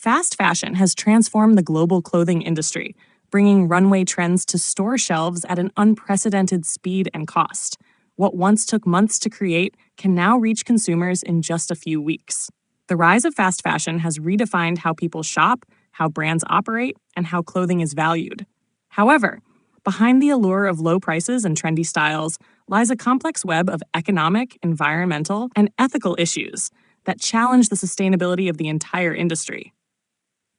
Fast fashion has transformed the global clothing industry, bringing runway trends to store shelves at an unprecedented speed and cost. What once took months to create can now reach consumers in just a few weeks. The rise of fast fashion has redefined how people shop, how brands operate, and how clothing is valued. However, behind the allure of low prices and trendy styles lies a complex web of economic, environmental, and ethical issues that challenge the sustainability of the entire industry.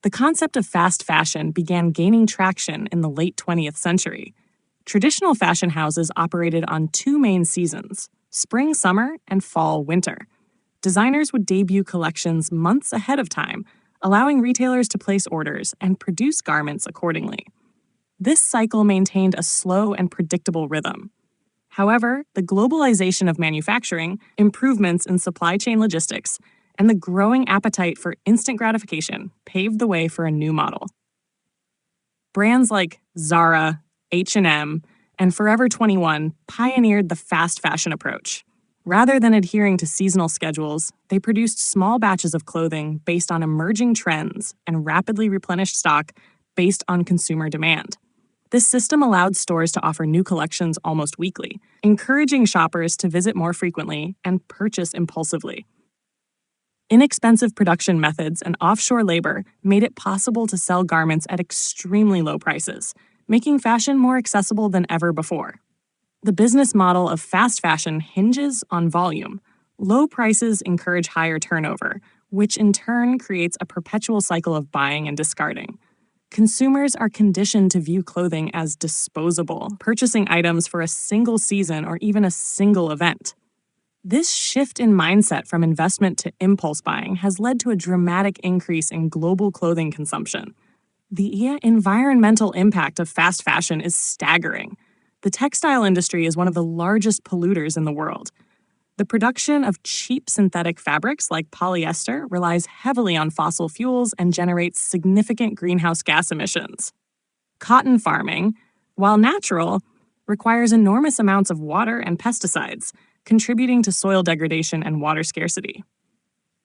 The concept of fast fashion began gaining traction in the late 20th century. Traditional fashion houses operated on two main seasons, spring-summer and fall-winter. Designers would debut collections months ahead of time, allowing retailers to place orders and produce garments accordingly. This cycle maintained a slow and predictable rhythm. However, the globalization of manufacturing, improvements in supply chain logistics, and the growing appetite for instant gratification paved the way for a new model. Brands like Zara, H&M, and Forever 21 pioneered the fast fashion approach. Rather than adhering to seasonal schedules, they produced small batches of clothing based on emerging trends and rapidly replenished stock based on consumer demand. This system allowed stores to offer new collections almost weekly, encouraging shoppers to visit more frequently and purchase impulsively. Inexpensive production methods and offshore labor made it possible to sell garments at extremely low prices, making fashion more accessible than ever before. The business model of fast fashion hinges on volume. Low prices encourage higher turnover, which in turn creates a perpetual cycle of buying and discarding. Consumers are conditioned to view clothing as disposable, purchasing items for a single season or even a single event. This shift in mindset from investment to impulse buying has led to a dramatic increase in global clothing consumption. The environmental impact of fast fashion is staggering. The textile industry is one of the largest polluters in the world. The production of cheap synthetic fabrics like polyester relies heavily on fossil fuels and generates significant greenhouse gas emissions. Cotton farming, while natural, requires enormous amounts of water and pesticides, contributing to soil degradation and water scarcity.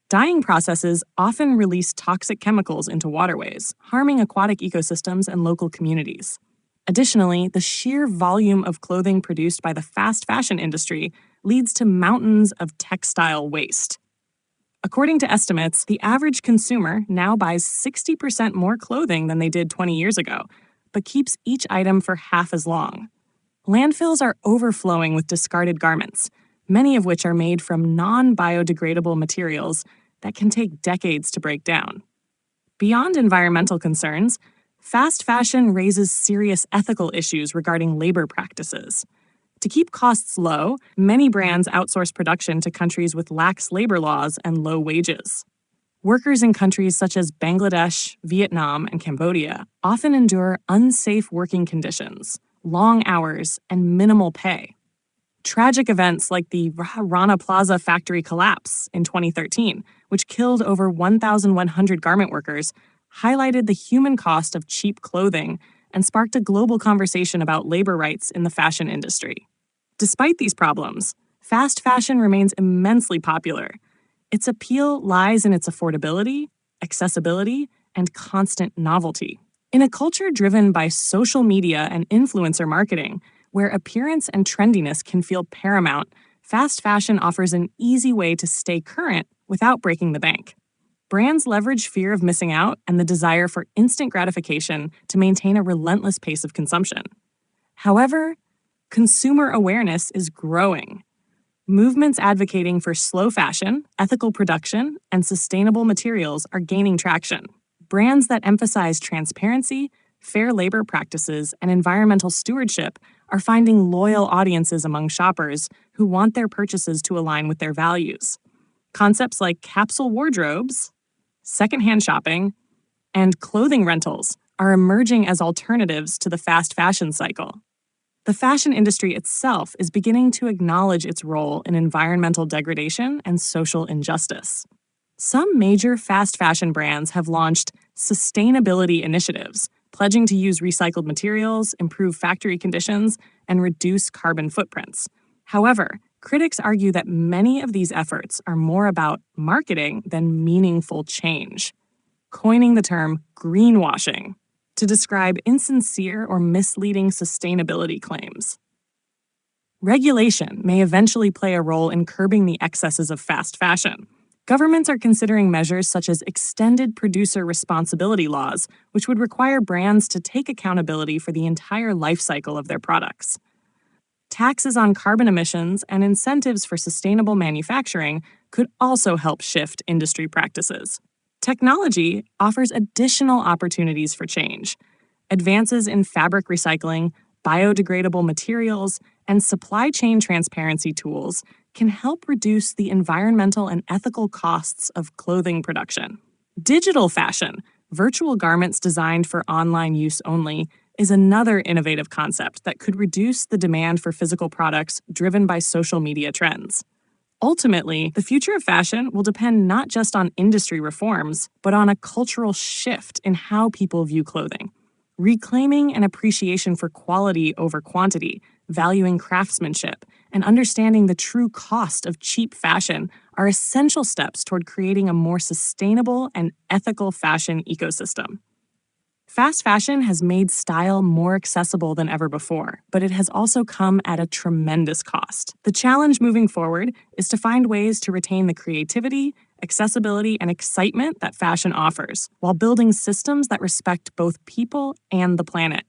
Dyeing processes often release toxic chemicals into waterways, harming aquatic ecosystems and local communities. Additionally, the sheer volume of clothing produced by the fast fashion industry leads to mountains of textile waste. According to estimates, the average consumer now buys 60% more clothing than they did 20 years ago, but keeps each item for half as long. Landfills are overflowing with discarded garments, many of which are made from non-biodegradable materials that can take decades to break down. Beyond environmental concerns, fast fashion raises serious ethical issues regarding labor practices. To keep costs low, many brands outsource production to countries with lax labor laws and low wages. Workers in countries such as Bangladesh, Vietnam, and Cambodia often endure unsafe working conditions, long hours, and minimal pay. Tragic events like the Rana Plaza factory collapse in 2013, which killed over 1,100 garment workers, highlighted the human cost of cheap clothing and sparked a global conversation about labor rights in the fashion industry. Despite these problems, fast fashion remains immensely popular. Its appeal lies in its affordability, accessibility, and constant novelty. In a culture driven by social media and influencer marketing, where appearance and trendiness can feel paramount, fast fashion offers an easy way to stay current without breaking the bank. Brands leverage fear of missing out and the desire for instant gratification to maintain a relentless pace of consumption. However, consumer awareness is growing. Movements advocating for slow fashion, ethical production, and sustainable materials are gaining traction. Brands that emphasize transparency, fair labor practices, and environmental stewardship are finding loyal audiences among shoppers who want their purchases to align with their values. Concepts like capsule wardrobes, secondhand shopping, and clothing rentals are emerging as alternatives to the fast fashion cycle. The fashion industry itself is beginning to acknowledge its role in environmental degradation and social injustice. Some major fast fashion brands have launched sustainability initiatives, pledging to use recycled materials, improve factory conditions, and reduce carbon footprints. However, critics argue that many of these efforts are more about marketing than meaningful change. coining the term greenwashing to describe insincere or misleading sustainability claims. Regulation may eventually play a role in curbing the excesses of fast fashion. Governments are considering measures such as extended producer responsibility laws, which would require brands to take accountability for the entire life cycle of their products. Taxes on carbon emissions and incentives for sustainable manufacturing could also help shift industry practices. Technology offers additional opportunities for change. Advances in fabric recycling, biodegradable materials, and supply chain transparency tools can help reduce the environmental and ethical costs of clothing production. Digital fashion, virtual garments designed for online use only, is another innovative concept that could reduce the demand for physical products driven by social media trends. Ultimately, the future of fashion will depend not just on industry reforms, but on a cultural shift in how people view clothing. Reclaiming an appreciation for quality over quantity, valuing craftsmanship, and understanding the true cost of cheap fashion are essential steps toward creating a more sustainable and ethical fashion ecosystem. Fast fashion has made style more accessible than ever before, but it has also come at a tremendous cost. The challenge moving forward is to find ways to retain the creativity, accessibility, and excitement that fashion offers, while building systems that respect both people and the planet.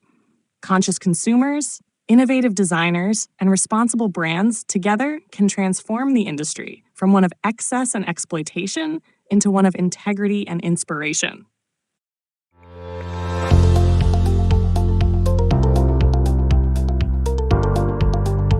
Conscious consumers, innovative designers, and responsible brands together can transform the industry from one of excess and exploitation into one of integrity and inspiration.